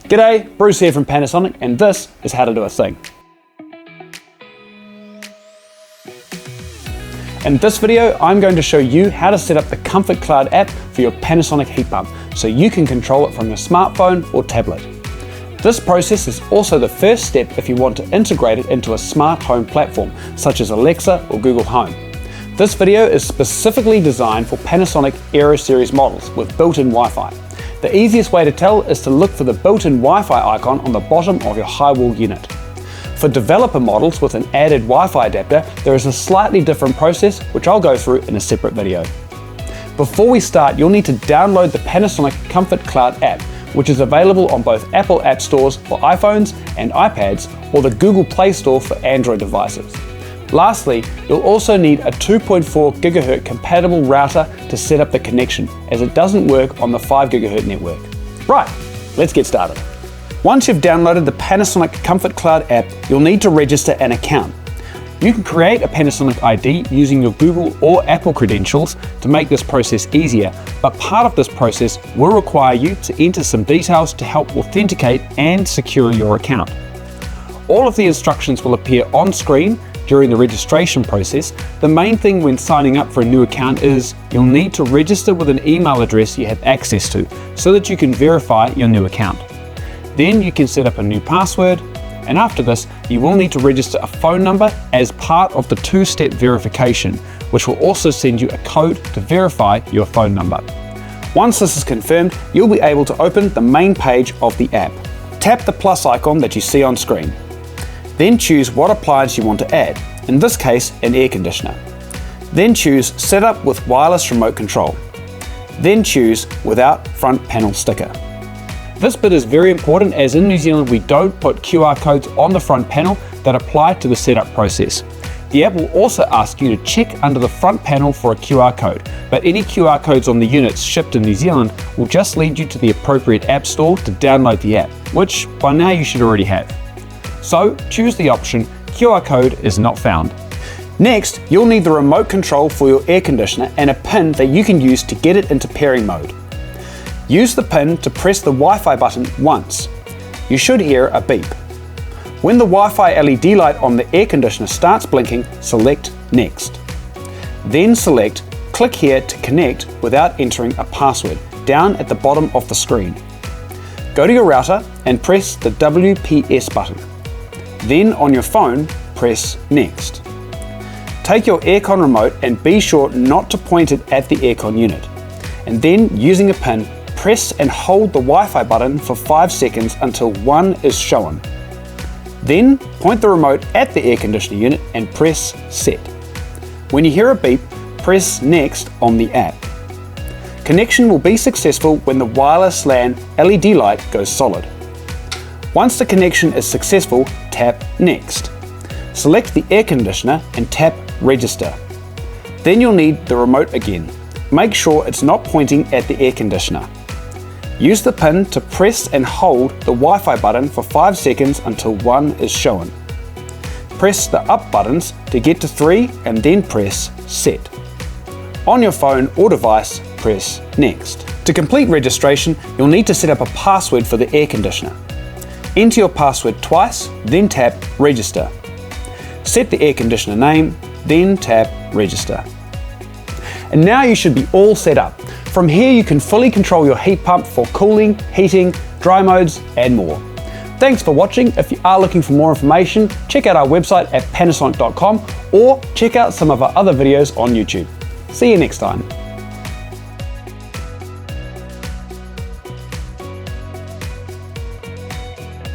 G'day, Bruce here from Panasonic, and this is how to do a thing. In this video, I'm going to show you how to set up the Comfort Cloud app for your Panasonic heat pump so you can control it from your smartphone or tablet. This process is also the first step if you want to integrate it into a smart home platform such as Alexa or Google Home. This video is specifically designed for Panasonic Aero Series models with built-in Wi-Fi. The easiest way to tell is to look for the built-in Wi-Fi icon on the bottom of your high-wall unit. For developer models with an added Wi-Fi adapter, there is a slightly different process which I'll go through in a separate video. Before we start, you'll need to download the Panasonic Comfort Cloud app, which is available on both Apple App Stores for iPhones and iPads or the Google Play Store for Android devices. Lastly, you'll also need a 2.4 GHz compatible router to set up the connection, as it doesn't work on the 5 GHz network. Right, let's get started. Once you've downloaded the Panasonic Comfort Cloud app, you'll need to register an account. You can create a Panasonic ID using your Google or Apple credentials to make this process easier, but part of this process will require you to enter some details to help authenticate and secure your account. All of the instructions will appear on screen during the registration process. The main thing when signing up for a new account is you'll need to register with an email address you have access to so that you can verify your new account. Then you can set up a new password, and after this you will need to register a phone number as part of the two-step verification, which will also send you a code to verify your phone number. Once this is confirmed, you'll be able to open the main page of the app. Tap the plus icon that you see on screen. Then choose what appliance you want to add, in this case an air conditioner. Then choose Setup with Wireless Remote Control. Then choose Without Front Panel Sticker. This bit is very important, as in New Zealand we don't put QR codes on the front panel that apply to the setup process. The app will also ask you to check under the front panel for a QR code, but any QR codes on the units shipped in New Zealand will just lead you to the appropriate app store to download the app, which by now you should already have. So choose the option QR code is not found. Next, you'll need the remote control for your air conditioner and a pin that you can use to get it into pairing mode. Use the pin to press the Wi-Fi button once. You should hear a beep. When the Wi-Fi LED light on the air conditioner starts blinking, select Next. Then select Click here to connect without entering a password down at the bottom of the screen. Go to your router and press the WPS button. Then on your phone, press Next. Take your aircon remote and be sure not to point it at the aircon unit. And then, using a pin, press and hold the Wi-Fi button for 5 seconds until 1 is shown. Then point the remote at the air conditioner unit and press Set. When you hear a beep, press Next on the app. Connection will be successful when the wireless LAN LED light goes solid. Once the connection is successful, tap Next. Select the air conditioner and tap Register. Then you'll need the remote again. Make sure it's not pointing at the air conditioner. Use the pin to press and hold the Wi-Fi button for 5 seconds until 1 is shown. Press the up buttons to get to 3 and then press Set. On your phone or device, press Next. To complete registration, you'll need to set up a password for the air conditioner. Enter your password twice, then tap Register. Set the air conditioner name, then tap Register. And now you should be all set up. From here you can fully control your heat pump for cooling, heating, dry modes and more. Thanks for watching. If you are looking for more information, check out our website at panasonic.com or check out some of our other videos on YouTube. See you next time.